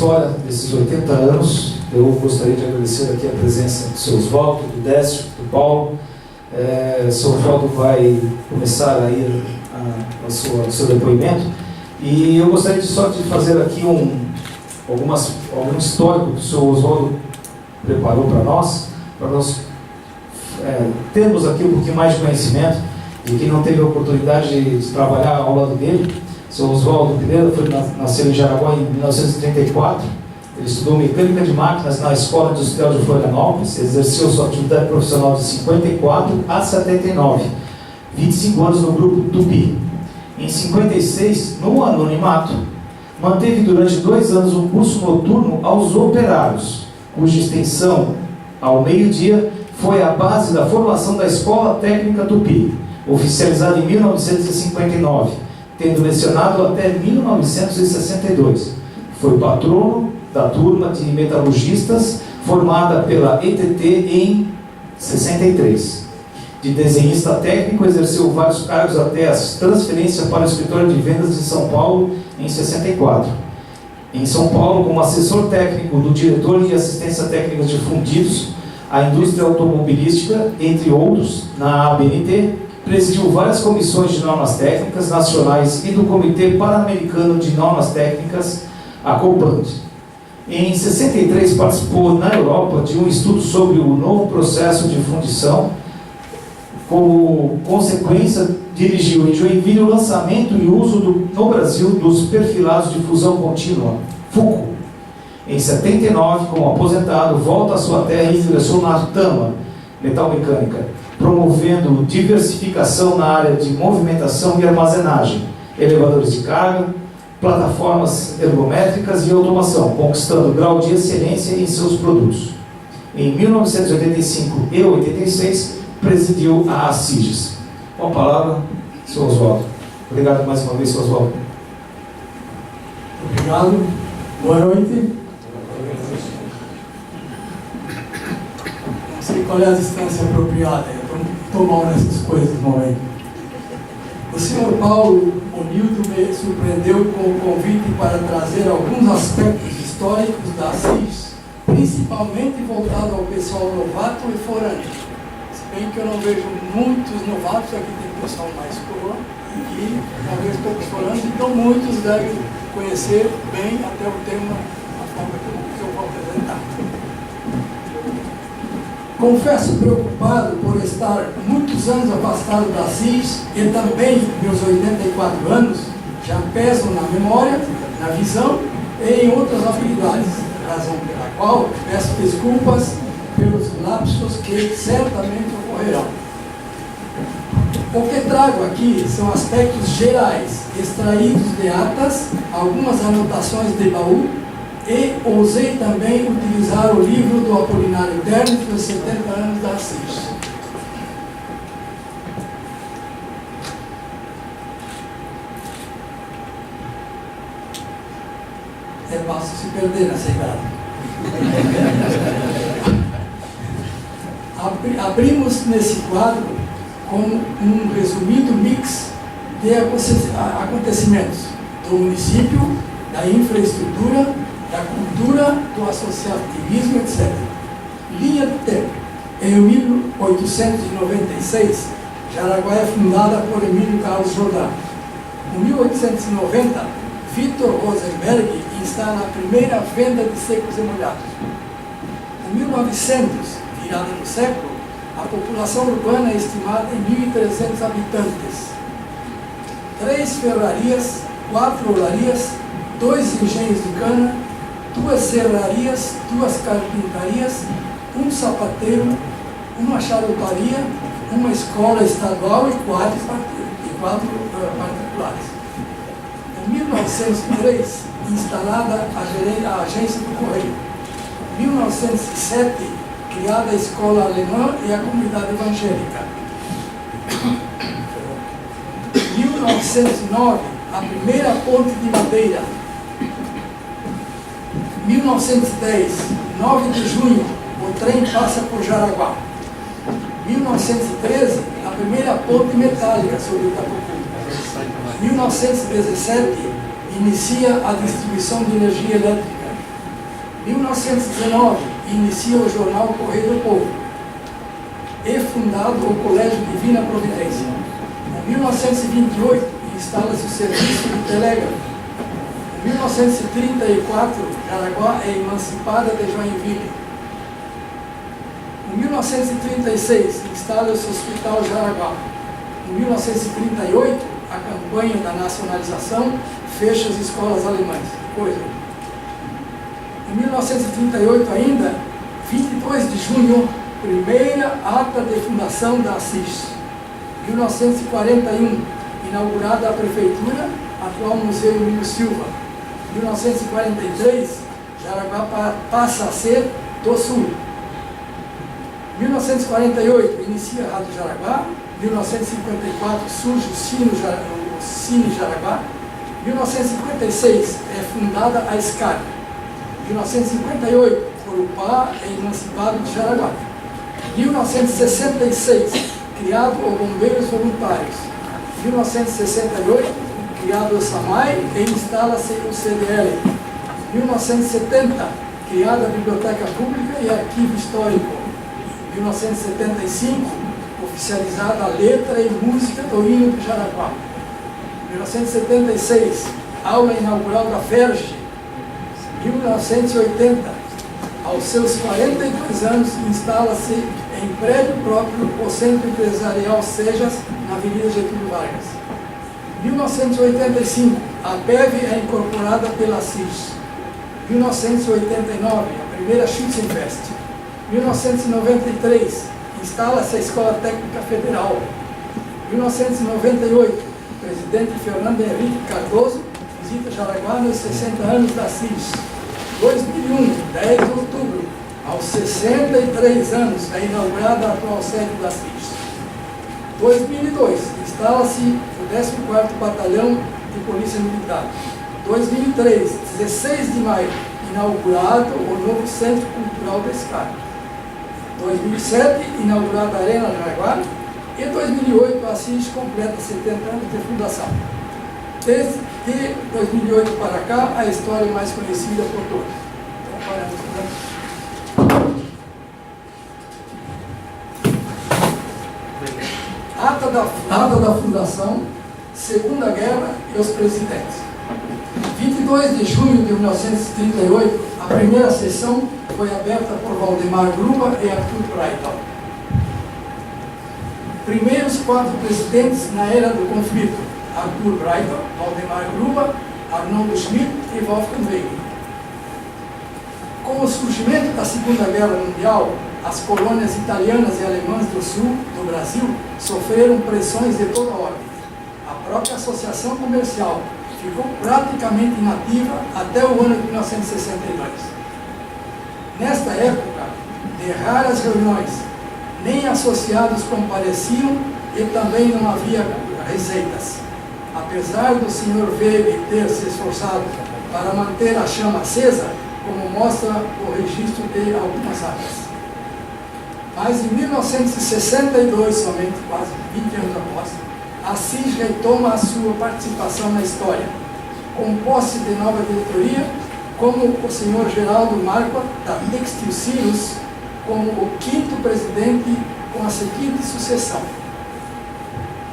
história desses 80 anos, eu gostaria de agradecer aqui a presença do seu Oswaldo, do Décio, do Paulo. O seu Oswaldo vai começar aí o seu depoimento, e eu gostaria só de fazer aqui algum histórico que o seu Oswaldo preparou para nós termos aqui um pouquinho mais de conhecimento de quem não teve a oportunidade de trabalhar ao lado dele. O seu Oswaldo Pereira nasceu em Jaraguá em 1934. Ele estudou mecânica de máquinas na Escola Industrial de Florianópolis, exerceu sua atividade profissional de 54 a 79, 25 anos no grupo Tupi. Em 56, no anonimato, manteve durante 2 anos um curso noturno aos operários, cuja extensão ao meio-dia foi a base da formação da Escola Técnica Tupi, oficializada em 1959, tendo lecionado até 1962. Foi patrono da turma de metalurgistas formada pela ETT em 63. De desenhista técnico, exerceu vários cargos até a transferência para o escritório de vendas de São Paulo em 64. Em São Paulo, como assessor técnico do diretor de assistência técnica de fundidos, a indústria automobilística, entre outros, na ABNT, presidiu várias comissões de normas técnicas nacionais e do Comitê Pan-Americano de Normas Técnicas, a COPANT. Em 63, participou na Europa de um estudo sobre o novo processo de fundição. Como consequência, dirigiu em Joinville o lançamento e uso no Brasil dos perfilados de fusão contínua, FUCO. Em 79, como aposentado, volta à sua terra e ingressou na Tama Metalmecânica, promovendo diversificação na área de movimentação e armazenagem, elevadores de carga, plataformas ergométricas e automação, conquistando grau de excelência em seus produtos. Em 1985 e 86, presidiu a ACIGES. Com a palavra, Sr. Oswaldo. Obrigado mais uma vez, Sr. Oswaldo. Obrigado. Boa noite. Não sei qual é a distância apropriada, eu estou mal nessas coisas no momento. O Sr. Paulo Onildo me surpreendeu com o convite para trazer alguns aspectos históricos da ACIGES, principalmente voltado ao pessoal novato e forâneo. Se bem que eu não vejo muitos novatos, aqui tem pessoal mais coroa, e não vejo poucos forâneos, então muitos devem conhecer bem até o tema, a forma que eu vou apresentar. Confesso preocupado por estar muitos anos afastado da ACIGES e também meus 84 anos já pesam na memória, na visão e em outras habilidades, razão pela qual peço desculpas pelos lapsos que certamente ocorrerão. O que trago aqui são aspectos gerais, extraídos de atas, algumas anotações de baú, e ousei também utilizar o livro do Apolinário Termes dos 70 anos da ACIGES. É fácil se perder nessa idade. Abrimos nesse quadro com um resumido mix de acontecimentos do município, da infraestrutura, da cultura, do associativismo, etc. Linha do tempo. Em 1896, Jaraguá é fundada por Emílio Carlos Jordão. Em 1890, Vitor Rosenberg instala a primeira venda de secos e molhados. Em 1900, virada no século, a população urbana é estimada em 1.300 habitantes. 3 ferrarias, 4 olarias, 2 engenhos de cana, 2 serrarias, 2 carpintarias, 1 sapateiro, 1 charutaria, 1 escola estadual e 4 particulares. Em 1903, instalada a agência do Correio. Em 1907, criada a escola alemã e a comunidade evangélica. Em 1909, a primeira ponte de madeira. 1910, 9 de junho, o trem passa por Jaraguá. 1913, a primeira ponte metálica sobre Itapucu. 1917, inicia a distribuição de energia elétrica. Em 1919, inicia o jornal Correio do Povo. É fundado o Colégio Divina Providência. Em 1928, instala-se o serviço de telégrafo. Em 1934, Jaraguá é emancipada de Joinville. Em 1936, instala-se o Hospital Jaraguá. Em 1938, a campanha da nacionalização fecha as escolas alemãs. Em 1938 ainda, 22 de junho, primeira ata de fundação da Assis. 1941, inaugurada a prefeitura, atual Museu Emílio Silva. 1943, Jaraguá passa a ser do Sul. 1948, inicia a Rádio Jaraguá. 1954, surge o Cine Jaraguá. 1956, é fundada a SCAR. 1958, Corupá é emancipado de Jaraguá. 1966, criado o Bombeiros Voluntários. 1968, criado o SAMAI e instala-se o CDL. 1970, criada a Biblioteca Pública e Arquivo Histórico. 1975, oficializada a letra e música do hino de Jaraguá. 1976, aula inaugural da FERJ. 1980, aos seus 42 anos, instala-se em prédio próprio o Centro Empresarial Sejas, na Avenida Getúlio Vargas. 1985, a PEV é incorporada pela CIS. 1989, a primeira Schützenfest. 1993, instala-se a Escola Técnica Federal. 1998, o presidente Fernando Henrique Cardoso visita Jaraguá nos 60 anos da CIS. 2001, 10 de outubro, aos 63 anos, é inaugurada a atual sede da CIS. 2002, instala-se o 14º Batalhão de Polícia Militar. 2003, 16 de maio, inaugurado o novo Centro Cultural da SCAR. 2007, inaugurada a Arena Jaraguá. E 2008, a CIS completa 70 anos de fundação. Desde 2008 para cá, a história mais conhecida por todos. Então, Ata da fundação, Segunda Guerra e os presidentes. 22 de junho de 1938, a primeira sessão foi aberta por Valdemar Gruba e Arthur Breithaupt. Primeiros 4 presidentes na era do conflito: Arthur Breithaupt, Valdemar Gruba, Arnoldo Schmidt e Wolfgang Wegener. Com o surgimento da Segunda Guerra Mundial, as colônias italianas e alemãs do sul do Brasil sofreram pressões de toda ordem. A própria associação comercial ficou praticamente inativa até o ano de 1962. Nesta época, de raras reuniões, nem associados compareciam e também não havia receitas. Apesar do Sr. Weber ter se esforçado para manter a chama acesa, como mostra o registro de algumas atas. Mas em 1962, somente quase 20 anos após, a CIS retoma a sua participação na história, com posse de nova diretoria, como o Sr. Geraldo Marco, da Textil Cirrus, como o 5º presidente, com a seguinte sucessão: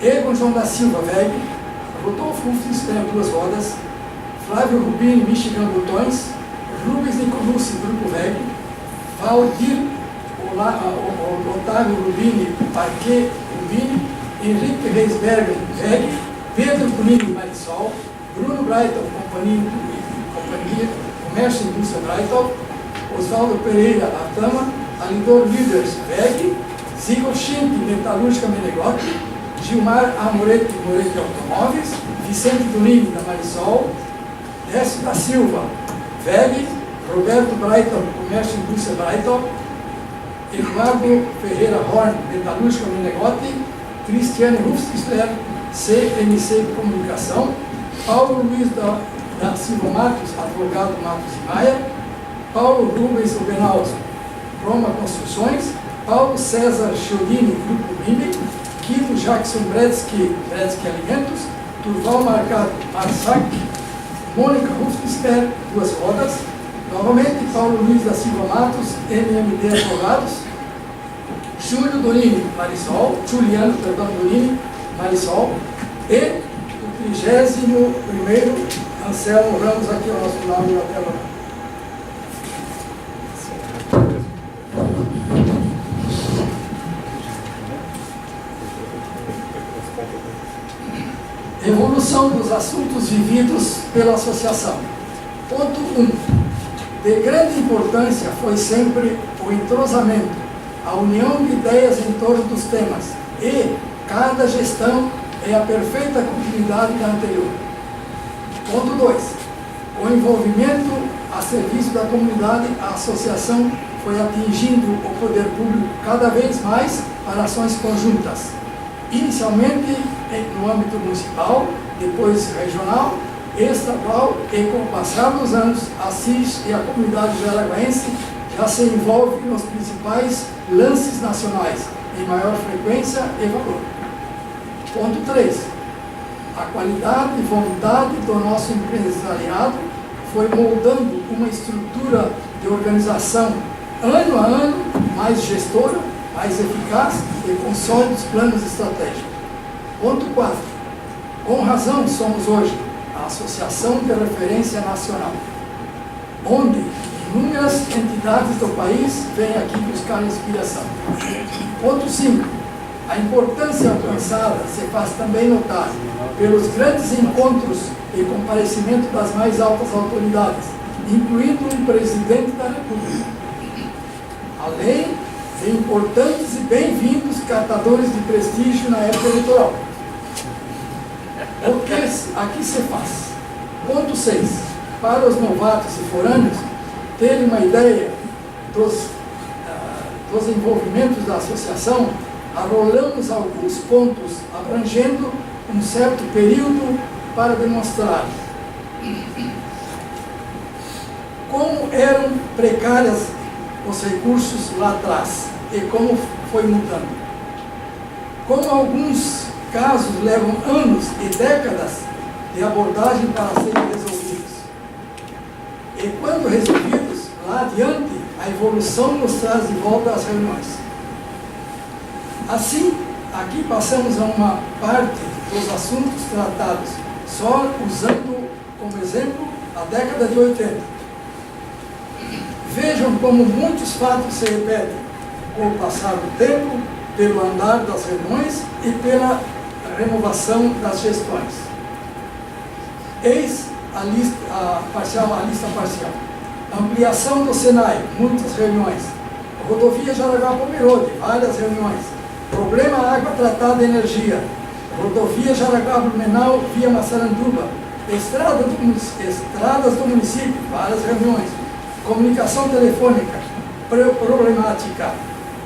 Egon João da Silva Weg, Rodolfo Ufenstein, 2 rodas, Flávio Rubini, Michigan Botões, Rubens Nicolucci, Grupo Weg, Valdir Otávio Rubini, Parquet Rubini, Henrique Reisberger, Weg, Pedro Bonini, Marisol, Bruno Breithaupt, Companhia Comércio e Indústria Breithaupt, Oswaldo Pereira, Atama, Alidor Liders, Weg, Zico Schink, Metalúrgica Menegotti, Gilmar Amoretti, Moretti Automóveis, Vicente Donini, da Marisol, Décio da Silva, Weg, Roberto Breithaupt, Comércio e Indústria Breithaupt, Eduardo Ferreira Horn, Metalúrgica Menegotti, Cristiane Hufstler, CMC Comunicação, Paulo Luiz da Silva Matos, advogado Matos e Maia, Paulo Rubens Ubenal, Roma Construções, Paulo César Chiodini, Grupo Mime, Guido Jackson Bredsky Alimentos, Durval Marcado, Marsac, Mônica Hufstler, 2 rodas, Novamente, Paulo Luiz da Silva Matos, MMD Advogados, Juliano Dorini Marisol, e o 31º, Anselmo Ramos, aqui ao nosso lado na tela. Evolução dos assuntos vividos pela associação. Ponto 1. De grande importância foi sempre o entrosamento, a união de ideias em torno dos temas, e cada gestão é a perfeita continuidade da anterior. Ponto 2. Com envolvimento a serviço da comunidade, a associação foi atingindo o poder público cada vez mais para ações conjuntas, inicialmente no âmbito municipal, depois regional, estadual, e com o passar dos anos, a CIS e a comunidade jaraguaense já se envolvem nos principais lances nacionais, em maior frequência e valor. Ponto 3. A qualidade e vontade do nosso empresariado foi moldando uma estrutura de organização ano a ano mais gestora, mais eficaz e com sólidos planos estratégicos. Ponto 4. Com razão, somos hoje a Associação de Referência Nacional, onde inúmeras entidades do país vêm aqui buscar inspiração. Ponto 5. A importância alcançada se faz também notar pelos grandes encontros e comparecimento das mais altas autoridades, incluindo um presidente da República, além de importantes e bem-vindos catadores de prestígio na época eleitoral. O que aqui se faz? Ponto 6. Para os novatos e forâneos terem uma ideia dos envolvimentos da associação, arrolamos alguns pontos abrangendo um certo período para demonstrar como eram precários os recursos lá atrás e como foi mudando. Como alguns casos levam anos e décadas de abordagem para serem resolvidos. E quando resolvidos, lá adiante, a evolução nos traz de volta às reuniões. Assim, aqui passamos a uma parte dos assuntos tratados, só usando como exemplo a década de 80. Vejam como muitos fatos se repetem com o passar do tempo, pelo andar das reuniões e pela renovação das gestões. Eis a lista parcial. Ampliação do Senai, muitas reuniões. Rodovia Jaraguá-Pomerode, várias reuniões. Problema água tratada e energia. Rodovia Jaraguá-Blumenau via Massaranduba. Estradas do município, várias reuniões. Comunicação telefônica, problemática.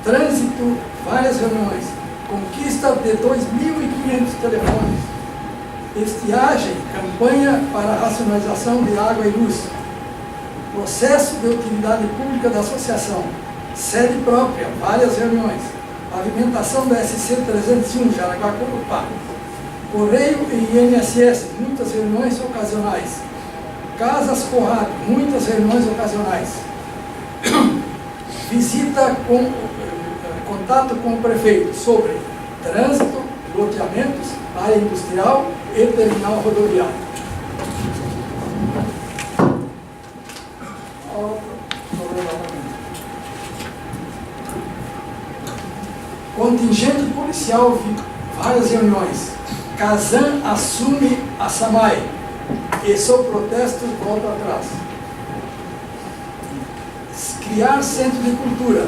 Trânsito, várias reuniões. Conquista de 2.500 telefones. Estiagem, campanha para racionalização de água e luz. Processo de utilidade pública da associação. Sede própria, várias reuniões. Pavimentação da SC 301, Jaraguá-Corupá. Correio e INSS, muitas reuniões ocasionais. Casas Corrado, muitas reuniões ocasionais. Visita com contato com o prefeito sobre trânsito, loteamentos, área industrial e terminal rodoviário. Contingente policial, várias reuniões. Casan assume a SAMAI e sob protesto volta atrás. Criar centro de cultura,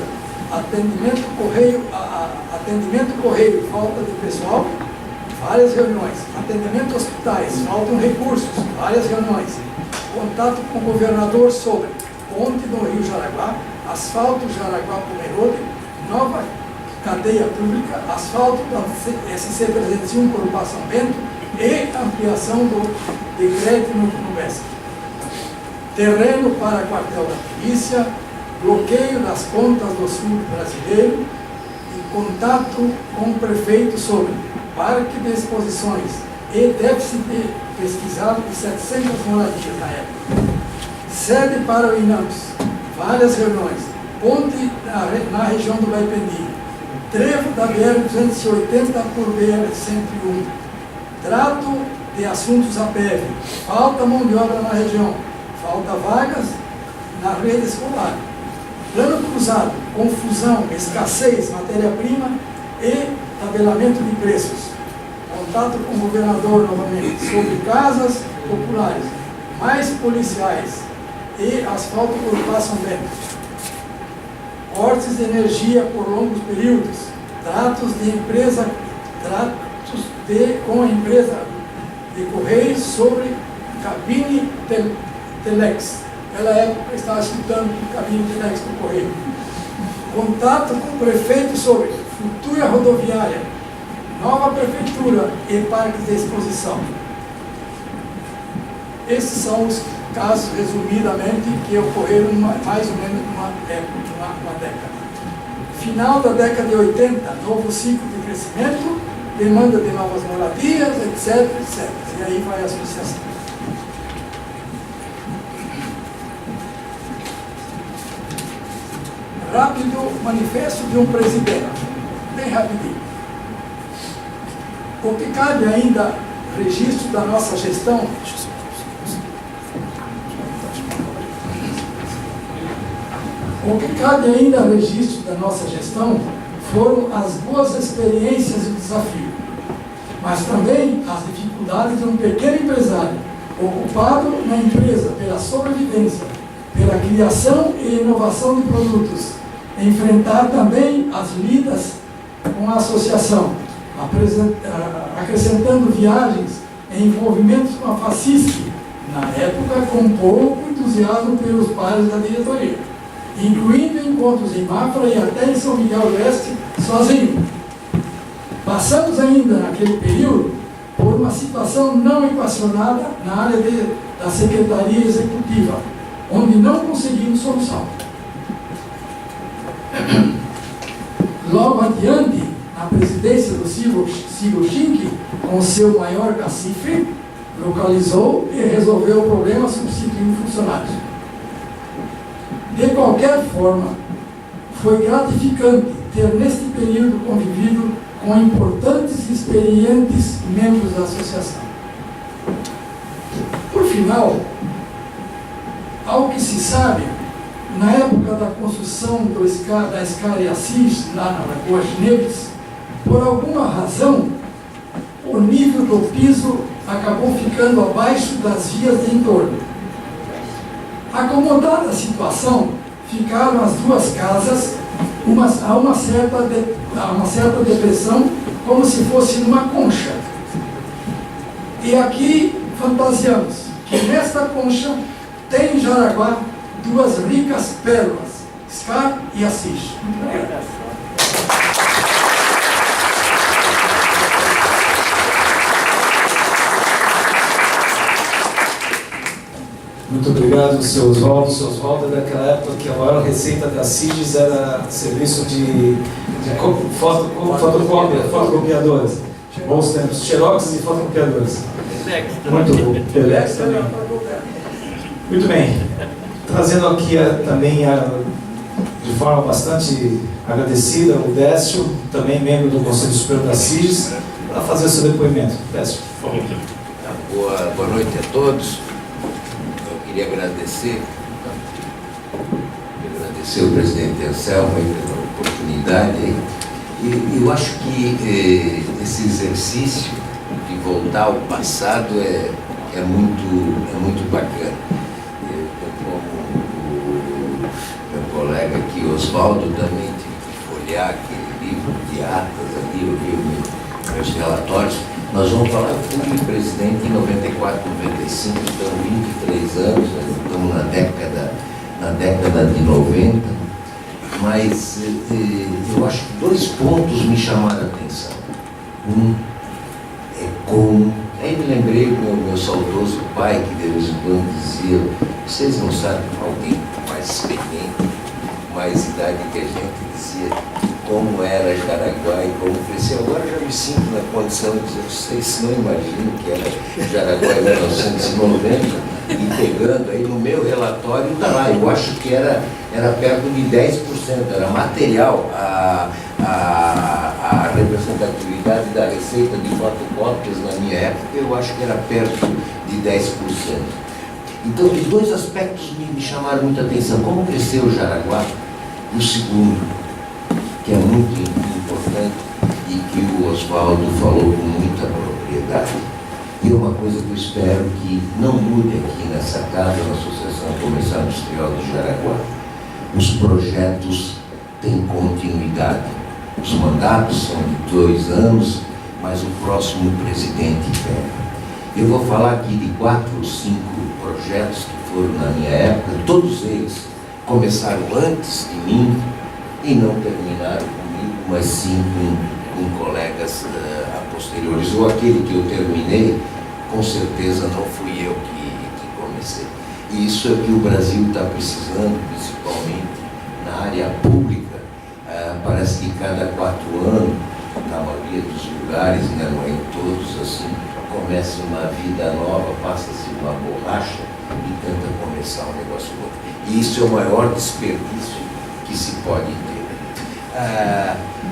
atendimento correio, falta de pessoal, várias reuniões. Atendimento hospitais, faltam recursos, várias reuniões. Contato com o governador sobre ponte do Rio Jaraguá, asfalto Jaraguá-Pomerode, nova cadeia pública, asfalto da SC 301 Corupá São Bento e ampliação do decreto no BESC. Terreno para quartel da polícia, bloqueio das contas do sul brasileiro e contato com o prefeito sobre parque de exposições e déficit pesquisado de 700 moradias na época. sede para o INAMPS, várias reuniões, ponte na região do Baipendi, trevo da BR-280 por BR-101, trato de assuntos APEV, falta mão de obra na região, falta vagas na rede escolar, plano cruzado, confusão, escassez, matéria-prima e tabelamento de preços, contato com o governador novamente sobre casas populares, mais policiais e asfalto por Passam Bento, cortes de energia por longos períodos, tratos com a empresa de Correios sobre cabine Telex. Naquela época eu estava escutando cabine Telex do Correio. Contato com o prefeito sobre futura rodoviária, nova prefeitura e parques de exposição. Esses são os casos, resumidamente, que ocorreram mais ou menos numa década. Final da década de 80, novo ciclo de crescimento, demanda de novas moradias, etc, etc. E aí vai a associação. Rápido manifesto de um presidente. Bem rapidinho. O que cabe ainda registro da nossa gestão, foram as boas experiências e o desafio, mas também as dificuldades de um pequeno empresário ocupado na empresa pela sobrevivência, pela criação e inovação de produtos, enfrentar também as lidas com a associação, acrescentando viagens e envolvimentos com a FACISC, na época com pouco entusiasmo pelos pares da diretoria, incluindo encontros em Mafra e até em São Miguel do Oeste, sozinho. Passamos ainda, naquele período, por uma situação não equacionada na área da Secretaria Executiva, onde não conseguimos solução. Logo adiante, na presidência do Siglo Chink, com seu maior cacife, localizou e resolveu o problema substituindo funcionários. De qualquer forma, foi gratificante ter neste período convivido com importantes e experientes membros da associação. Por final, ao que se sabe, na época da construção da Escada Assis, lá na Lagoa Neves, por alguma razão, o nível do piso acabou ficando abaixo das vias de entorno. Acomodada a situação, ficaram as duas casas a uma certa depressão, como se fosse numa concha. E aqui fantasiamos que nesta concha tem em Jaraguá duas ricas pérolas, Scar e Assis. Muito obrigado, seu Oswaldo. Seu Oswaldo é daquela época que a maior receita da CIGES era serviço de fotocopiadoras. Bons tempos, xerox e fotocopiadoras. Muito bom. Telex também. Muito bem. Trazendo aqui também de forma bastante agradecida o Décio, também membro do Conselho Superior da CIGES, para fazer seu depoimento. Décio. Boa noite a todos. Queria agradecer o presidente Anselmo pela oportunidade. E eu acho que esse exercício de voltar ao passado é muito bacana. Como o meu colega aqui, Oswaldo, também tive que folhear aquele livro de atas ali, eu vi meus relatórios. Nós vamos falar, eu fui presidente em 94, 95, então 23 anos, né? Estamos na década de 90, mas eu acho que dois pontos me chamaram a atenção. Um é como, aí me lembrei do meu saudoso pai, que de vez em quando dizia, vocês não sabem, alguém mais experiente, mais idade que a gente, dizia como era Jaraguá e como cresceu. Agora eu já me sinto na condição de dizer, vocês não imaginam que era Jaraguá em 1990, e pegando aí no meu relatório, está lá. Eu acho que era perto de 10%, era material a representatividade da receita de fotocópias na minha época, eu acho que era perto de 10%. Então, os dois aspectos me chamaram muita atenção. Como cresceu o Jaraguá? O segundo, que é muito importante e que o Oswaldo falou com muita propriedade. E é uma coisa que eu espero que não mude aqui nessa casa, na Associação Comercial Industrial do Jaraguá. Os projetos têm continuidade. Os mandatos são de 2 anos, mas o próximo presidente pega. Eu vou falar aqui de 4 ou 5 projetos que foram na minha época, todos eles começaram antes de mim e não terminaram comigo, mas sim com colegas posteriores. Ou aquele que eu terminei, com certeza não fui eu que comecei. E isso é o que o Brasil está precisando, principalmente na área pública. Parece que cada 4 anos, na maioria dos lugares, né, não é em todos assim, começa uma vida nova, passa-se uma borracha e tenta começar um negócio novo. E isso é o maior desperdício que se pode ter.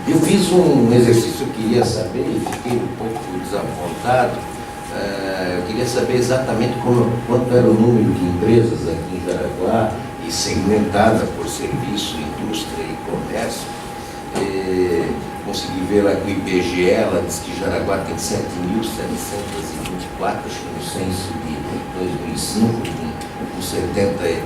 Eu fiz um exercício, eu queria saber, e fiquei um pouco desapontado, eu queria saber exatamente quanto era o número de empresas aqui em Jaraguá, e segmentada por serviço, indústria e comércio. Consegui ver lá que o IBGE, ela diz que Jaraguá tem 7.724, acho que no censo de 2005, com 70.500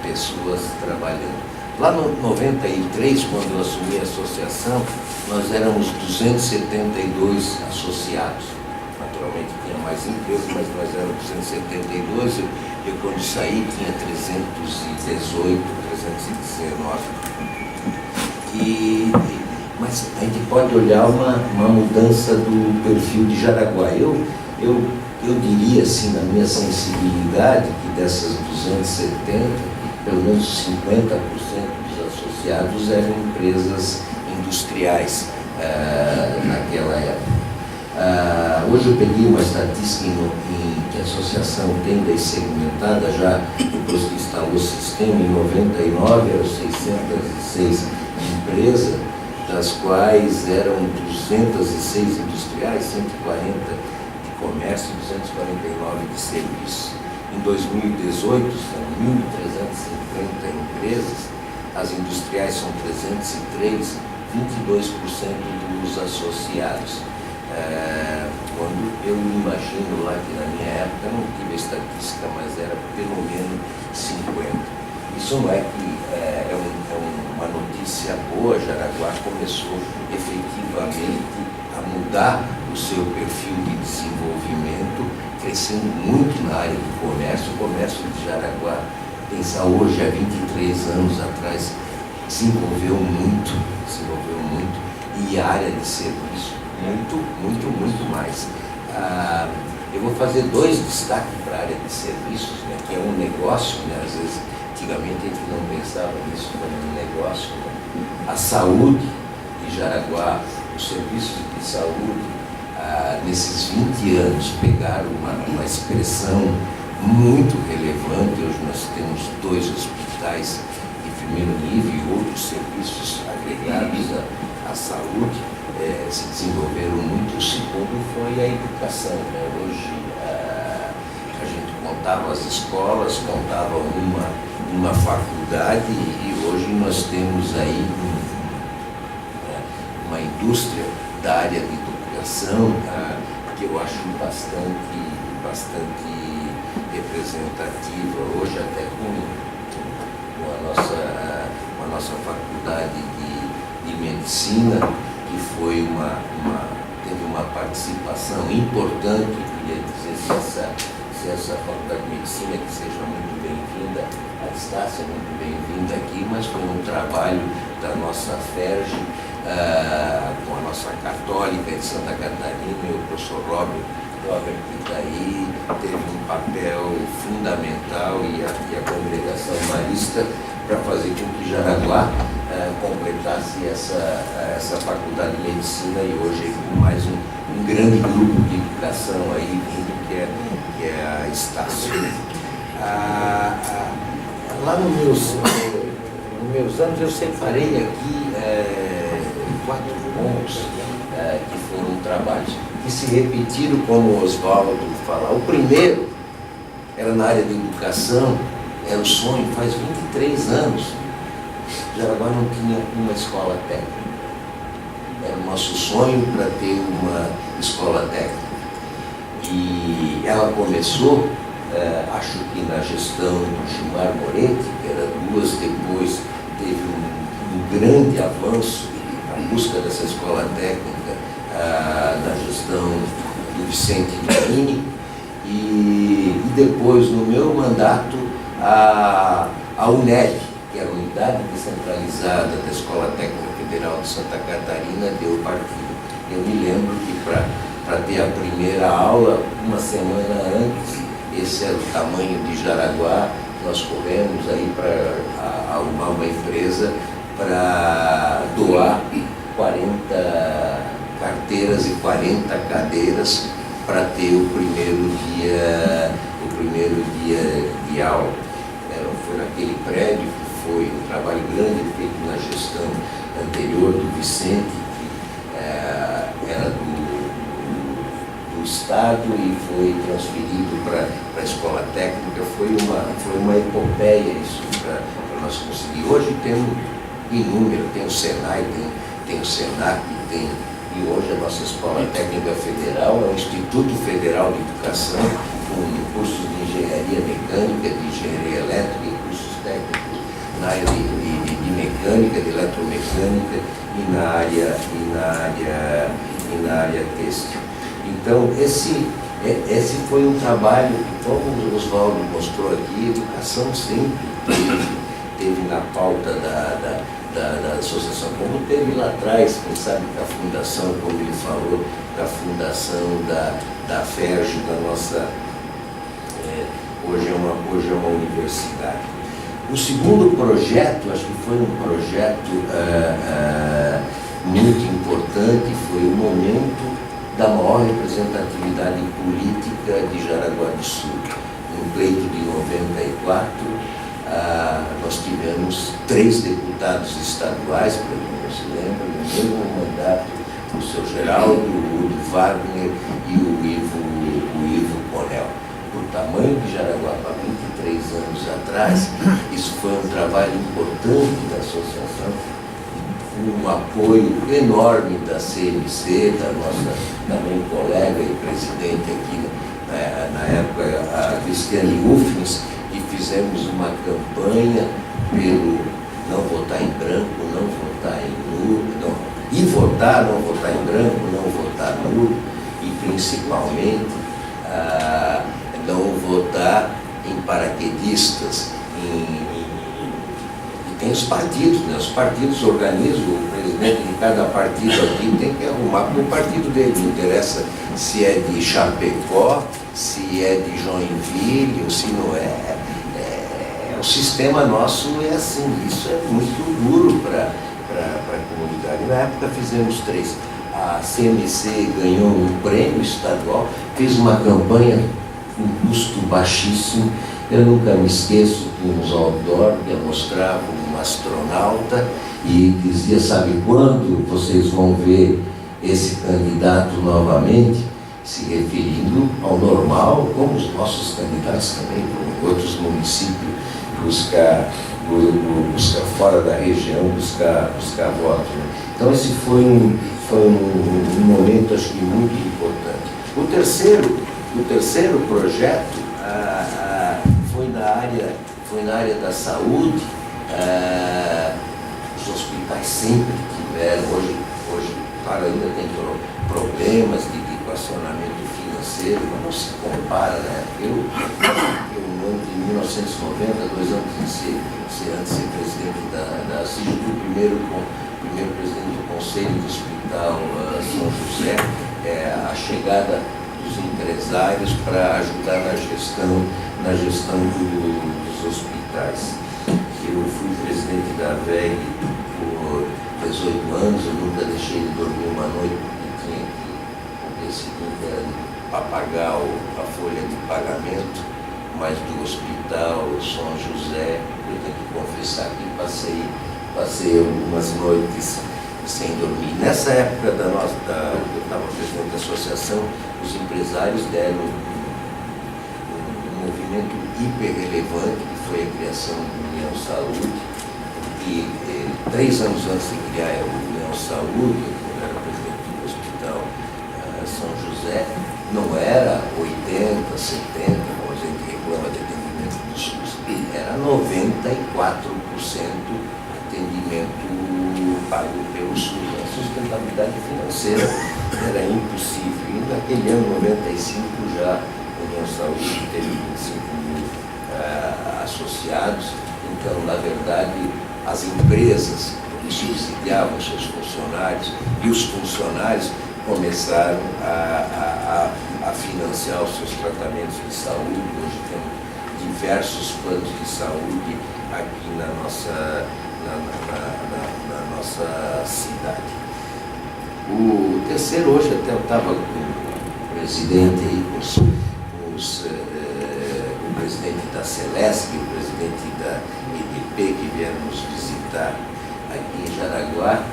pessoas trabalhando. Lá no 93, quando eu assumi a associação, nós éramos 272 associados. Naturalmente tinha mais empresas, mas nós éramos 272. Eu quando saí tinha 318, 319. Mas a gente pode olhar uma mudança do perfil de Jaraguá. Eu diria, assim, na minha sensibilidade, que dessas 270, pelo menos 50% dos associados eram empresas industriais naquela época. Hoje eu peguei uma estatística que a associação tem daí segmentada, já depois que instalou o sistema, em 99 eram 606 empresas, das quais eram 206 industriais, 140 de comércio e 249 de serviços. Em 2018 são 1.350 empresas, as industriais são 303, 22% dos associados. Quando eu imagino lá que na minha época, não tive a estatística, mas era pelo menos 50. Isso não é que é uma notícia boa. Jaraguá começou efetivamente a mudar o seu perfil de desenvolvimento, crescendo muito na área do comércio. O comércio de Jaraguá, pensar hoje, há 23 anos atrás, desenvolveu muito, e a área de serviço muito mais. Eu vou fazer 2 destaques para a área de serviços, né, que é um negócio, né, às vezes, antigamente a gente não pensava nisso como um negócio. Né. A saúde de Jaraguá, os serviços de saúde, nesses 20 anos pegaram uma expressão muito relevante. Hoje nós temos 2 hospitais de primeiro nível e outros serviços agregados à saúde. Se desenvolveram muito. O segundo foi a educação, né? Hoje a gente contava as escolas, contava uma faculdade, e hoje nós temos aí uma indústria da área de educação que eu acho bastante representativa. Hoje até com a nossa faculdade de medicina, que foi teve uma participação importante. Eu queria dizer, se essa faculdade de medicina que seja muito bem-vinda, a Estácia é muito bem-vinda aqui, mas foi um trabalho da nossa FERJ, com a nossa católica de Santa Catarina, e o professor Robert, que está aí, teve um papel fundamental, e a congregação marista, para fazer com que Jaraguá completasse essa faculdade de medicina, e hoje com mais um grande grupo de educação aí vindo que é a Estácio. Lá nos meus anos eu separei aqui 4 pontos que foram trabalhos que se repetiram, como o Oswaldo falou. O primeiro era na área de educação, era o sonho, faz 23 anos, Jaraguá não tinha uma escola técnica. Era o nosso sonho para ter uma escola técnica. E ela começou, acho que na gestão do Gilmar Moretti, que era 2, depois teve um grande avanço na busca dessa escola técnica na gestão do Vicente Domini, e depois, no meu mandato, a UNED, que era a Unidade Descentralizada da Escola Técnica Federal de Santa Catarina, deu partido. Eu me lembro que para ter a primeira aula, uma semana antes, esse era o tamanho de Jaraguá, nós corremos aí para arrumar uma empresa para doar 40 carteiras e 40 cadeiras para ter o primeiro dia de aula. Foi naquele prédio, que foi um trabalho grande feito na gestão anterior do Vicente, que era do Estado e foi transferido para a escola técnica. Foi uma epopeia isso para nós conseguir. Hoje temos inúmero, tem o Senai, tem o Senac, e hoje a nossa Escola Técnica Federal é o Instituto Federal de Educação, com cursos de engenharia mecânica, de engenharia elétrica e cursos técnicos na área de mecânica, de eletromecânica e na área têxtil. Então, esse foi um trabalho que, como o Oswaldo mostrou aqui, educação sempre teve na pauta da associação, como teve lá atrás, quem sabe, da fundação, como ele falou, da fundação da FERJ, da nossa, hoje é uma universidade. O segundo projeto, acho que foi um projeto muito importante, foi o momento da maior representatividade política de Jaraguá do Sul. No pleito de 94, nós tivemos 3 deputados estaduais, para quem não se lembra, no mesmo mandato, o seu Geraldo, o Udo Wagner e o Ivo Conel. O tamanho de Jaraguá para 23 anos atrás, isso foi um trabalho importante da associação, um apoio enorme da CMC, da nossa também colega e presidente aqui na época, a Cristiane Ufens, e fizemos uma campanha pelo não votar em branco, não votar em nulo, e votar, não votar em branco, não votar nulo, e principalmente não votar em paraquedistas, e tem os partidos, né? Os partidos organizam, o presidente de cada partido aqui tem que arrumar para o partido dele, não interessa se é de Chapecó, se é de Joinville, ou se não é. O sistema nosso é assim, isso é muito duro para a comunidade. Na época fizemos 3. A CMC ganhou um prêmio estadual, fez uma campanha com custo baixíssimo. Eu nunca me esqueço de uns outdoor que mostrava um astronauta e dizia, sabe quando vocês vão ver esse candidato novamente? Se referindo ao normal, como os nossos candidatos também, como outros municípios, buscar fora da região, buscar votos. Né? Então esse foi um momento, acho que muito importante. O terceiro projeto foi na área da saúde. Os hospitais sempre tiveram, hoje claro, ainda tem problemas de equacionamento financeiro, mas não se compara, né? Eu em 1990, 2 anos antes de ser presidente da CIG, fui o primeiro presidente do Conselho do Hospital São José, a chegada dos empresários para ajudar na gestão dos hospitais. Eu fui presidente da VEG por 18 anos, eu nunca deixei de dormir uma noite, porque tinha que, o dia seguinte era para pagar a folha de pagamento, mas do hospital São José, eu tenho que confessar que passei algumas noites sem dormir. Nessa época eu estava presidente da associação, os empresários deram um movimento hiper relevante, que foi a criação do União Saúde, e 3 anos antes de criar a União Saúde, eu era presidente do hospital São José, não era 80, 70, como a gente reclama de atendimento do SUS, era 94% atendimento pago pelo SUS. A sustentabilidade financeira era impossível. E naquele ano, 95, já a União Saúde teve 25.000 associados. Então, na verdade, as empresas que subsidiavam seus funcionários e os funcionários começaram a financiar os seus tratamentos de saúde. Hoje temos diversos planos de saúde aqui na nossa cidade. O terceiro, hoje até eu estava com o presidente aí, o presidente da Celesc, o presidente da EDP, que vieram nos visitar aqui em Jaraguá,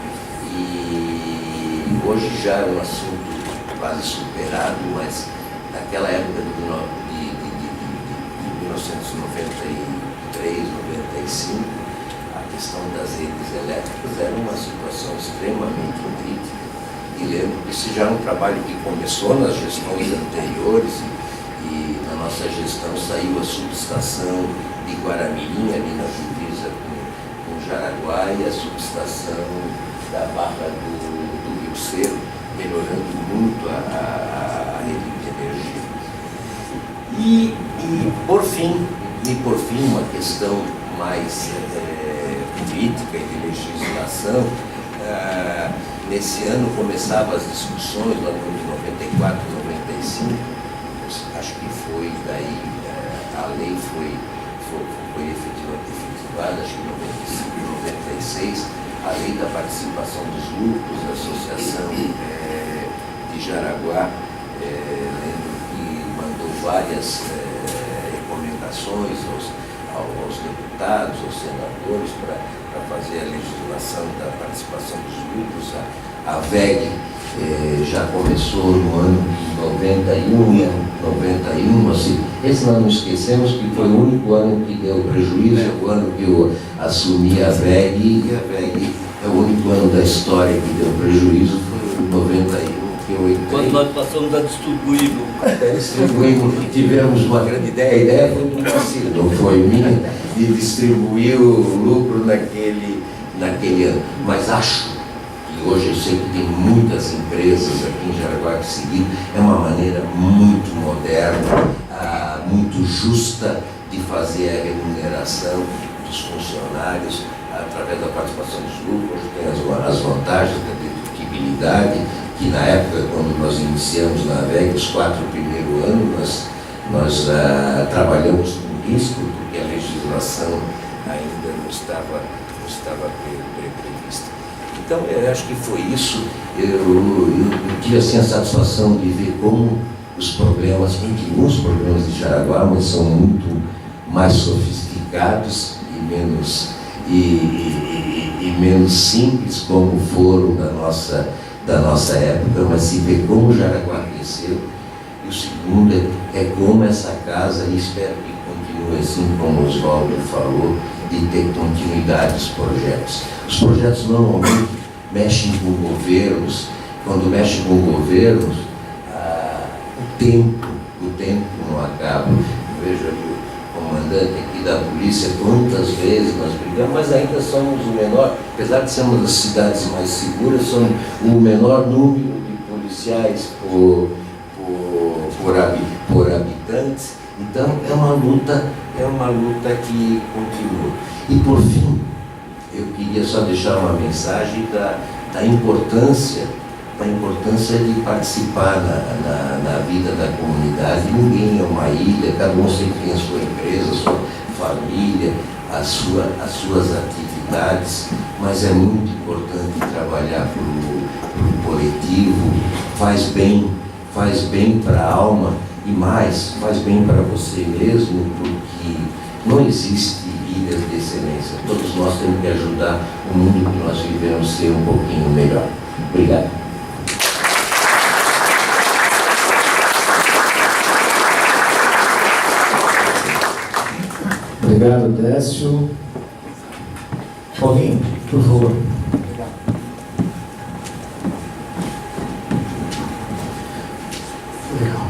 e hoje já é um assunto quase superado, mas naquela época de 1993, 95, a questão das redes elétricas era uma situação extremamente crítica. E lembro que esse já é um trabalho que começou nas gestões anteriores, e na nossa gestão saiu a subestação de Guaramirim, ali na divisa com Jaraguá, e a subestação da Barra do Rio Cerro, melhorando muito a rede de energia. E por fim, uma questão mais política e de legislação, nesse ano começavam as discussões, lá no ano de 94, 95, acho que foi daí, a lei foi efetivada, acho que em 95, 96, a lei da participação dos grupos, da Associação de Jaraguá, lembro que mandou várias recomendações aos deputados, aos senadores, para fazer a legislação da participação dos grupos. A VEG já começou no ano de 91, assim, esse nós não esquecemos que foi o único ano que deu prejuízo, o ano que eu assumi a VEG, e a VEG é o único ano da história que deu prejuízo, foi em 91. Quando nós passamos a distribuir. Distribuímos, tivemos uma grande ideia, a ideia foi do Marcelo, não foi minha, de distribuir o lucro naquele ano. Mas acho que hoje eu sei que tem muitas empresas aqui em Jaraguá que seguiram, é uma maneira muito moderna, muito justa de fazer a remuneração dos funcionários através da participação dos lucros. Hoje tem as vantagens da dedutibilidade, que na época, quando nós iniciamos na VEG, os 4 primeiros anos, nós trabalhamos com risco, porque a legislação ainda não estava prevista. Então, eu acho que foi isso. Eu tive assim, a satisfação de ver como os problemas, continuam os problemas de Jaraguá, mas são muito mais sofisticados e menos simples, como foram da nossa época, mas se vê como Jaraguá cresceu. E o segundo é como essa casa, e espero que continue assim, como o Oswaldo falou, de ter continuidade dos projetos. Os projetos normalmente mexem com governos. Quando mexem com governos, o tempo não acaba. Eu vejo ali o comandante aqui da polícia, quantas vezes nós brigamos, mas ainda somos o menor, apesar de sermos das cidades mais seguras, somos o menor número de policiais por habitantes. Então é uma luta que continua. E por fim, eu queria só deixar uma mensagem da importância de participar na vida da comunidade. Ninguém é uma ilha, cada um sempre tem a sua empresa, a sua família, as suas atividades, mas é muito importante trabalhar para o coletivo, faz bem faz bem para a alma e mais, faz bem para você mesmo, porque não existe ilhas de excelência. Todos nós temos que ajudar o mundo que nós vivemos ser um pouquinho melhor. Obrigado. Obrigado, Décio. Paulinho, por favor.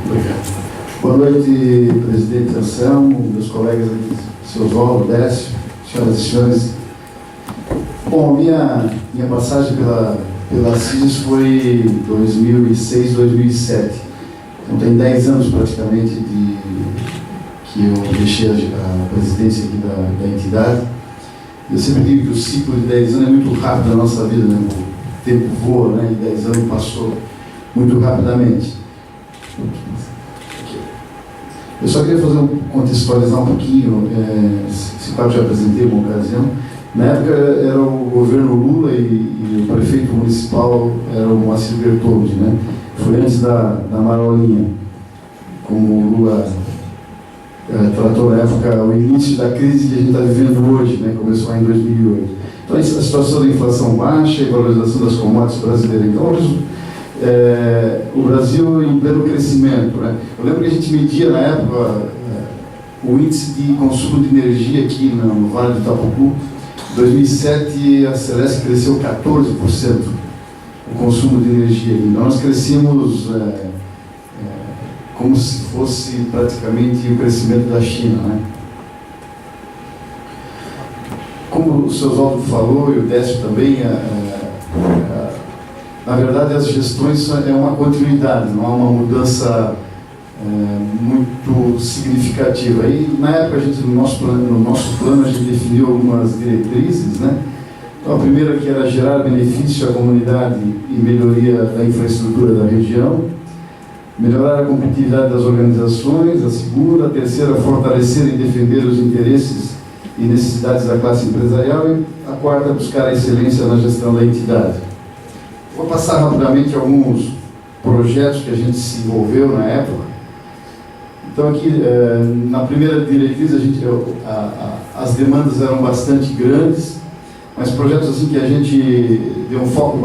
Obrigado. Boa noite, presidente Anselmo, meus colegas aqui, seu Oswaldo, Décio, senhoras e senhores. Bom, minha passagem pela CIS foi 2006, 2007. Então tem 10 anos praticamente que eu deixei a presidência aqui da entidade. Eu sempre digo que o ciclo de 10 anos é muito rápido na nossa vida, né? O tempo voa, né? E 10 anos passou muito rapidamente. Eu só queria contextualizar um pouquinho, esse quadro já apresentei uma ocasião. Na época era o governo Lula e o prefeito municipal era o Moacir Bertoldi, né? Foi antes da Marolinha, como o Lula tratou na época o início da crise que a gente está vivendo hoje, né? Começou lá em 2008. Então a situação da inflação baixa e valorização das commodities brasileiras. Então o Brasil em pleno crescimento, né? Eu lembro que a gente media na época o índice de consumo de energia aqui no Vale do Itapocu. Em 2007 a Celesc cresceu 14% o consumo de energia. Então nós crescemos como se fosse praticamente o crescimento da China, né? Como o seu Oswaldo falou e o Décio também, na verdade as gestões é uma continuidade, não há uma mudança muito significativa. E na época no nosso plano a gente definiu algumas diretrizes, né? Então a primeira que era gerar benefício à comunidade e melhoria da infraestrutura da região, melhorar a competitividade das organizações, a segunda, a terceira, fortalecer e defender os interesses e necessidades da classe empresarial, e a quarta, buscar a excelência na gestão da entidade. Vou passar rapidamente alguns projetos que a gente se envolveu na época. Então aqui, na primeira diretriz, as demandas eram bastante grandes, mas projetos assim que a gente deu um foco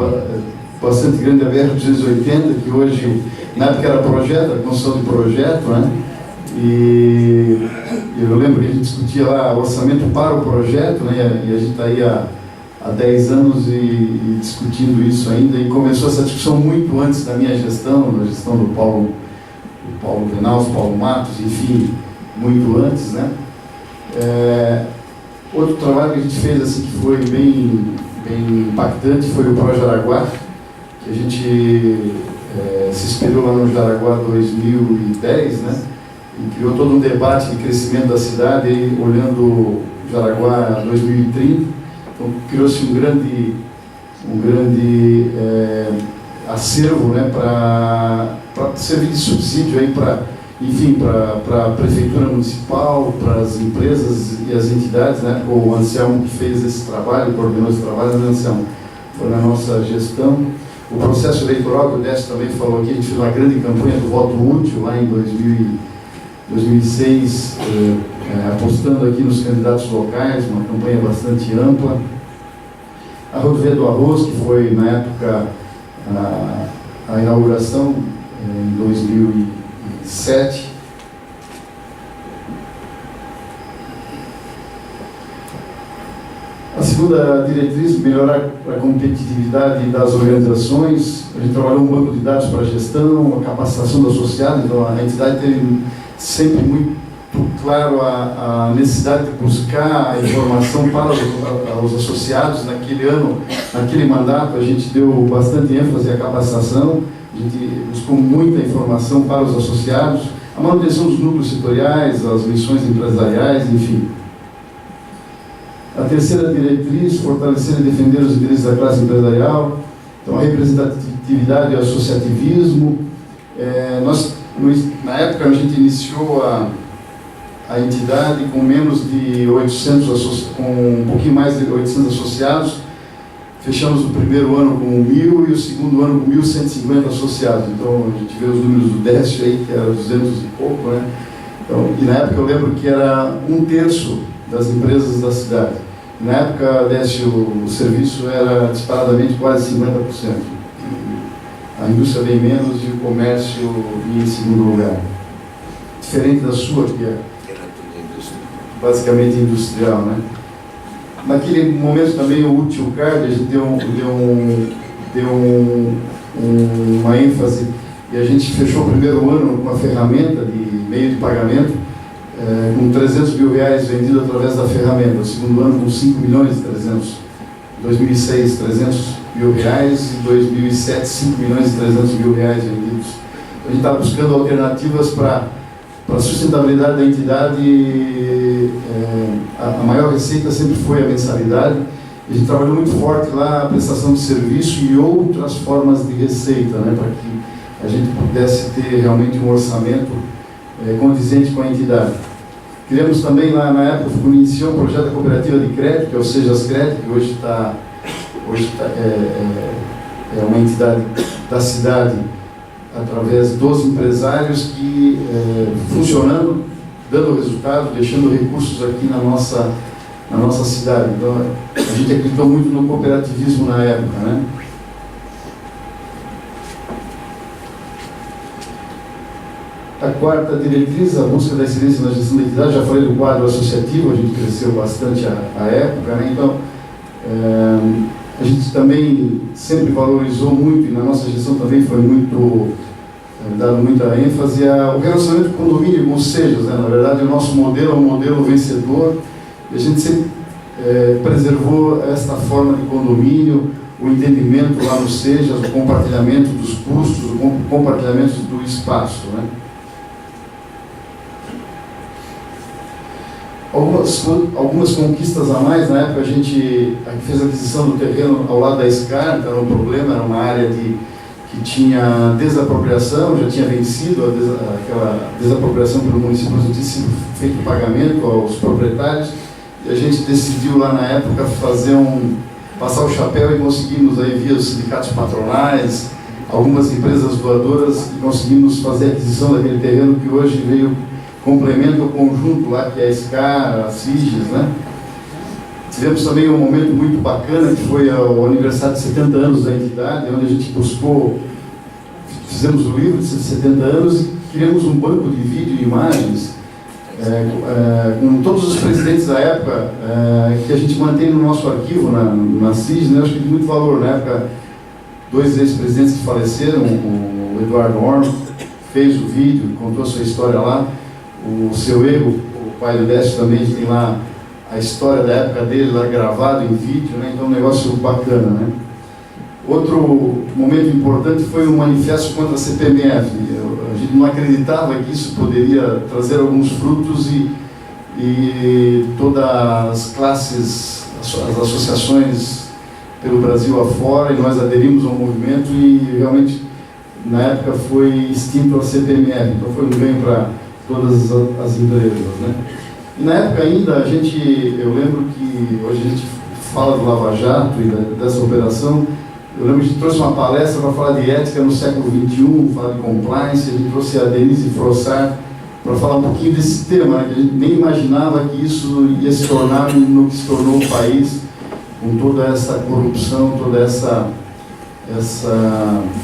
bastante grande, a BR-280, que hoje, na época era projeto, era construção de projeto, né? E eu lembro que a gente discutia lá o orçamento para o projeto, né? E a gente está aí há 10 anos e discutindo isso ainda, e começou essa discussão muito antes da minha gestão, da gestão do Paulo Venal, Paulo Matos, enfim, muito antes, né? Outro trabalho que a gente fez assim, que foi bem impactante foi o Pro Jaraguá, que a gente se inspirou lá no Jaraguá 2010, né? E criou todo um debate de crescimento da cidade, aí, olhando o Jaraguá 2030. Então criou-se um grande acervo, né, para servir de subsídio aí para a prefeitura municipal, para as empresas e as entidades, né? O Anselmo que fez esse trabalho, coordenou esse trabalho, né, Anselmo? Foi na nossa gestão. O processo eleitoral, que o Décio também falou aqui, a gente fez uma grande campanha do voto útil lá em 2006, apostando aqui nos candidatos locais, uma campanha bastante ampla. A Rodovia do Arroz, que foi na época a inauguração em 2007. A segunda diretriz, melhorar a competitividade das organizações. A gente trabalhou um banco de dados para a gestão, a capacitação do associado. Então a entidade teve sempre muito claro a necessidade de buscar a informação para os associados. Naquele ano, naquele mandato, a gente deu bastante ênfase à capacitação, a gente buscou muita informação para os associados, a manutenção dos núcleos setoriais, as missões empresariais, enfim. A terceira diretriz, fortalecer e defender os interesses da classe empresarial. Então, a representatividade e o associativismo. Na época, a gente iniciou a entidade com menos de 800, com um pouquinho mais de 800 associados, fechamos o primeiro ano com 1.000 e o segundo ano com 1.150 associados. Então, a gente vê os números do Décio aí, que era 200 e pouco, né? Então, e na época eu lembro que era 1/3 das empresas da cidade. Na época, Décio, o serviço era disparadamente quase 50%. A indústria bem menos e o comércio em segundo lugar. Diferente da sua, que é basicamente industrial, né? Naquele momento também o Útil Card, a gente deu uma ênfase e a gente fechou o primeiro ano com uma ferramenta de meio de pagamento com 300 mil reais vendido através da ferramenta. O segundo ano com 5 milhões e 300. 2006, 300 mil reais e 2007, 5 milhões e 300 mil reais vendidos. A gente está buscando alternativas para a sustentabilidade da entidade. A maior receita sempre foi a mensalidade. A gente trabalhou muito forte lá a prestação de serviço e outras formas de receita, né, para que a gente pudesse ter realmente um orçamento condizente com a entidade. Criamos também lá na época, iniciou um projeto da cooperativa de crédito, que é o Sejas Crédito, que hoje é uma entidade da cidade, através dos empresários que funcionando, dando resultado, deixando recursos aqui na nossa cidade. Então, a gente acreditou muito no cooperativismo na época, né? A quarta diretriz, a busca da excelência na gestão da entidade. Já falei do quadro associativo, a gente cresceu bastante à época, né? Então, a gente também sempre valorizou muito, e na nossa gestão também foi muito dado muita ênfase o relacionamento com o condomínio, com os Sejas, né? Na verdade, o nosso modelo é um modelo vencedor, e a gente sempre preservou esta forma de condomínio, o entendimento lá nos Sejas, o compartilhamento dos custos, o compartilhamento do espaço, né? Algumas conquistas a mais. Na época a gente fez a aquisição do terreno ao lado da SCAR, então era um problema, era uma área que tinha desapropriação, já tinha vencido aquela desapropriação pelo município, mas não tinha sido feito pagamento aos proprietários, e a gente decidiu lá na época passar o chapéu e conseguimos aí via os sindicatos patronais, algumas empresas doadoras, e conseguimos fazer a aquisição daquele terreno que hoje veio complementa o conjunto lá, que é a SCAR, a SIGES, né? Tivemos também um momento muito bacana, que foi o aniversário de 70 anos da entidade, onde a gente fizemos o livro de 70 anos e criamos um banco de vídeo e imagens com todos os presidentes da época, que a gente mantém no nosso arquivo, na SIGES, né? Acho que de muito valor. Na época, 2 ex-presidentes que faleceram, o Eduardo Ormo fez o vídeo, contou a sua história lá. O seu Erro, o pai do Décio, também tem lá a história da época dele lá gravado em vídeo, né? Então, um negócio bacana, né? Outro momento importante foi o manifesto contra a CPMF. A gente não acreditava que isso poderia trazer alguns frutos e todas as classes, as associações pelo Brasil afora, e nós aderimos ao movimento e realmente na época foi extinto a CPMF. Então foi um ganho para todas as empresas, né? E na época ainda eu lembro que hoje a gente fala do Lava Jato e dessa operação. Eu lembro que a gente trouxe uma palestra para falar de ética no século XXI, falar de compliance. A gente trouxe a Denise Frossard para falar um pouquinho desse tema, né? Que a gente nem imaginava que isso ia se tornar no que se tornou o país, com toda essa corrupção, toda essa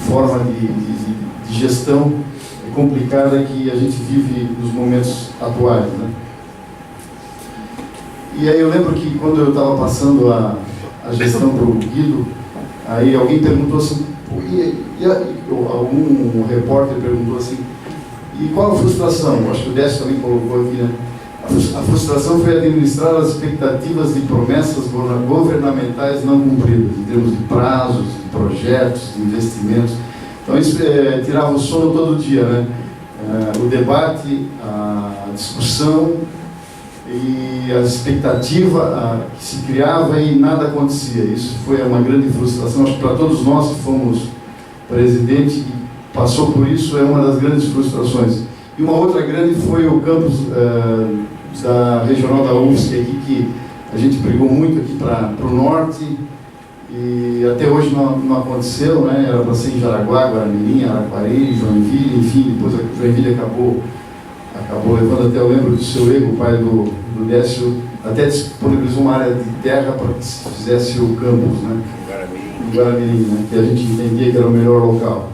forma de gestão complicada que a gente vive nos momentos atuais, né? E aí eu lembro que quando eu estava passando a gestão para o Guido, aí alguém perguntou assim, algum repórter perguntou assim, e qual a frustração? Acho que o Décio também colocou aqui, né? A frustração foi administrar as expectativas de promessas governamentais não cumpridas, em termos de prazos, de projetos, de investimentos. Então isso tirava o sono todo dia, né? O debate, a discussão e a expectativa que se criava e nada acontecia. Isso foi uma grande frustração. Acho que para todos nós que fomos presidente e passou por isso, é uma das grandes frustrações. E uma outra grande foi o campus da regional da UFSC, aqui, que a gente brigou muito aqui para o norte, E até hoje não aconteceu, né? Era para ser em Jaraguá, Guaramirim, Araquari, Joinville, enfim, depois a Joinville acabou levando. Até eu lembro do seu Ego, o pai do Décio, até disponibilizou uma área de terra para que se fizesse o campus, né? Em Guaramirim, né? Que a gente entendia que era o melhor local.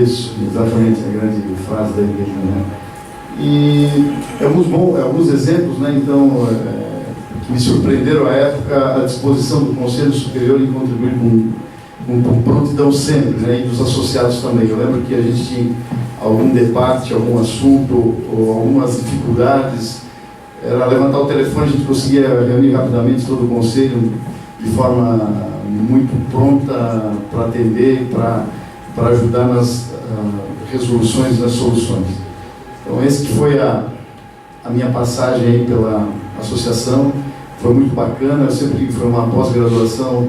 Isso, exatamente, a grande frase da igreja, né? E alguns exemplos, né? Então, que me surpreenderam à época, a disposição do Conselho Superior em contribuir com prontidão sempre, né? E dos associados também. Eu lembro que a gente tinha algum debate, algum assunto, ou algumas dificuldades, era levantar o telefone, a gente conseguia reunir rapidamente todo o Conselho de forma muito pronta para atender e para ajudar nas resoluções, nas soluções. Então, esse que foi a minha passagem aí pela associação. Foi muito bacana, eu sempre digo que foi uma pós-graduação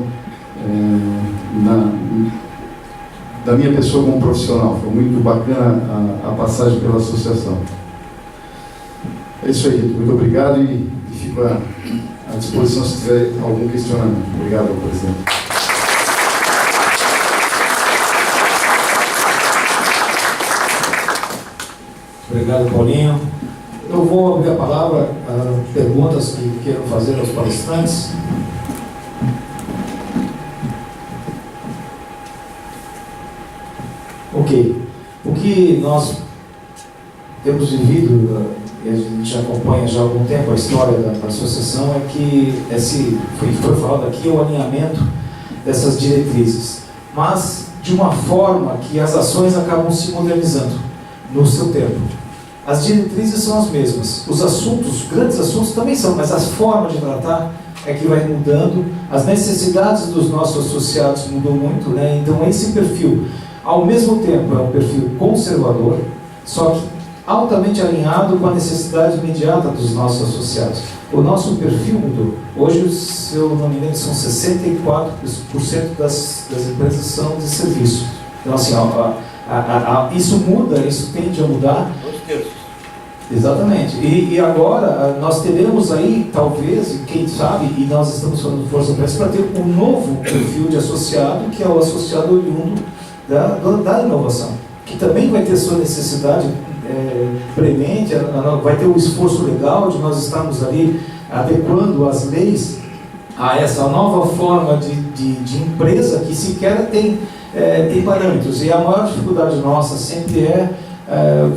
da minha pessoa como profissional. Foi muito bacana a passagem pela associação. É isso aí, muito obrigado e fico à disposição se tiver algum questionamento. Obrigado, presidente. Obrigado, Paulinho. Eu vou abrir a palavra a perguntas que queiram fazer aos palestrantes. Ok. O que nós temos vivido, e a gente acompanha já há algum tempo a história da associação, é que foi falado aqui, o alinhamento dessas diretrizes, mas de uma forma que as ações acabam se modernizando no seu tempo. As diretrizes são as mesmas, os assuntos, grandes assuntos também são, mas a forma de tratar é que vai mudando, as necessidades dos nossos associados mudam muito, né? Então esse perfil, ao mesmo tempo, é um perfil conservador, só que altamente alinhado com a necessidade imediata dos nossos associados. O nosso perfil mudou. Hoje, se eu não me engano, são 64% das empresas são de serviço. Então, assim, isso muda, isso tende a mudar. 2/3. Exatamente. E agora nós teremos aí, talvez, quem sabe, e nós estamos fazendo força para isso, para ter um novo perfil de associado, que é o associado oriundo da inovação, que também vai ter sua necessidade premente, vai ter um esforço legal de nós estarmos ali adequando as leis a essa nova forma de empresa que sequer tem parâmetros. E a maior dificuldade nossa sempre é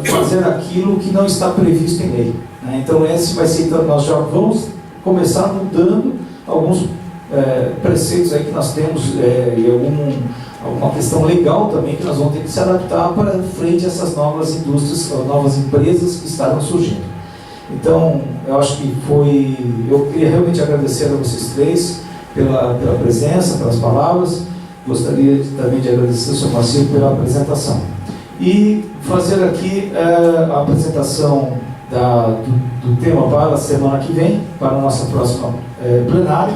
fazer aquilo que não está previsto em lei, né? Então esse vai ser, então, nós já vamos começar mudando alguns preceitos aí que nós temos, e alguma questão legal também que nós vamos ter que se adaptar para frente a essas novas indústrias, novas empresas que estarão surgindo. Então, eu acho que eu queria realmente agradecer a vocês três pela presença, pelas palavras. Gostaria também de agradecer ao Sr. Marcelo pela apresentação. E fazer aqui a apresentação do tema para a semana que vem, para a nossa próxima plenária,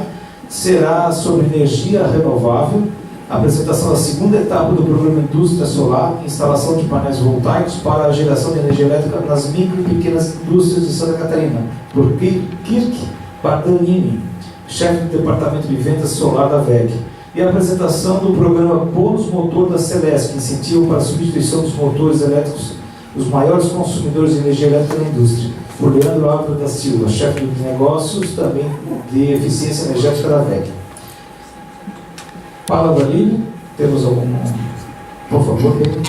será sobre energia renovável, a apresentação da segunda etapa do programa Indústria Solar, instalação de painéis voltaicos para a geração de energia elétrica nas micro e pequenas indústrias de Santa Catarina, por Kirk Bardanini, chefe do Departamento de Vendas Solar da VEG. E a apresentação do programa Bônus Motor da Celesc, incentivo para a substituição dos motores elétricos, os maiores consumidores de energia elétrica na indústria, por Leandro Álvaro da Silva, chefe de negócios também de eficiência energética da VEG. Palavra livre, temos alguma? Por favor, Pedro.